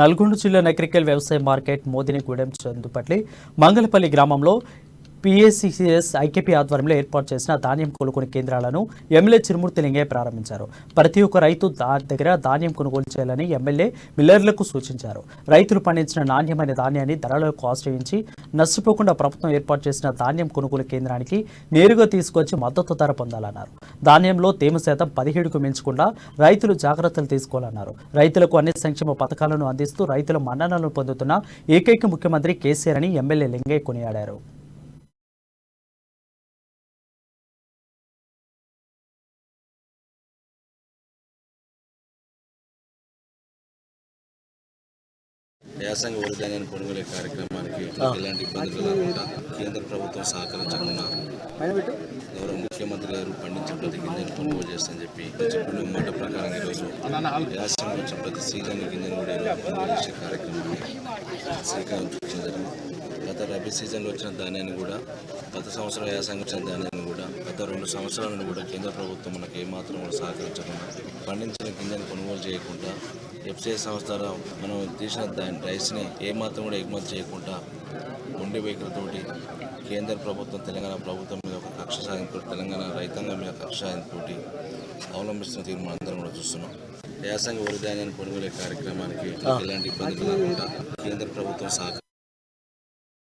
నల్గొండ జిల్లా నకరికల్ వ్యవసాయ మార్కెట్ మోదినిగూడెం చందుపట్లి మంగళపల్లి గ్రామంలో PACCS ఐకేపీ ఆధ్వర్యంలో ఏర్పాటు చేసిన ధాన్యం కొనుగోలు కేంద్రాలను ఎమ్మెల్యే చిరుమూర్తి లింగయ్య ప్రారంభించారు. ప్రతి ఒక్క రైతు దగ్గర ధాన్యం కొనుగోలు చేయాలని ఎమ్మెల్యే మిల్లర్లకు సూచించారు. రైతులు పండించిన నాణ్యమైన ధాన్యాన్ని ధరలకు ఆశ్రయించి నష్టపోకుండా ప్రభుత్వం ఏర్పాటు చేసిన ధాన్యం కొనుగోలు కేంద్రానికి నేరుగా తీసుకొచ్చి మద్దతు ధర పొందాలన్నారు. ధాన్యంలో తేమ శాతం 17కు మించకుండా రైతులు జాగ్రత్తలు తీసుకోవాలన్నారు. రైతులకు అన్ని సంక్షేమ పథకాలను అందిస్తూ రైతుల మన్ననలను పొందుతున్న ఏకైక ముఖ్యమంత్రి కేసీఆర్ అని ఎమ్మెల్యే లింగయ్య కొనియాడారు. యాసంగి వరి ధాన్యాన్ని కొనుగోలు కార్యక్రమానికి ఎలాంటి ఇబ్బందులు లేకుండా కేంద్ర ప్రభుత్వం సహకరించకుండా గౌరవ ముఖ్యమంత్రి గారు పండించిన ప్రతి గింజను కొనుగోలు చేస్తామని చెప్పిన మాట ప్రకారం ఈరోజు యాసంగి వచ్చిన ప్రతి సీజన్ గింజను కూడా కొనుగోలు చేసే కార్యక్రమాన్ని శ్రీకారం చుట్టడం జరిగింది. గత రబీ సీజన్లో వచ్చిన ధాన్యాన్ని కూడా గత సంవత్సరం యాసంగి వచ్చిన ధాన్యాన్ని కూడా గత 2 సంవత్సరాల నుండి కూడా కేంద్ర ప్రభుత్వం మనకు ఏమాత్రం కూడా సహకరించకుండా పండించిన గింజను కొనుగోలు చేయకుండా FCI సంస్థ మనం తీసిన రైస్ని ఏమాత్రం కూడా ఎగుమతి చేయకుండా ఉండి వెహికల్తోటి కేంద్ర ప్రభుత్వం తెలంగాణ ప్రభుత్వం మీద ఒక కక్ష సాధింపు తెలంగాణ రైతాంగం మీద కక్ష సాధింపు అవలంబిస్తున్న తీరు మనం అందరం కూడా చూస్తున్నాం. యాసంగి వరి ధాన్యాన్ని కొనుగోలు కార్యక్రమానికి ఎలాంటి ఇబ్బందులు లేకుండా కేంద్ర ప్రభుత్వం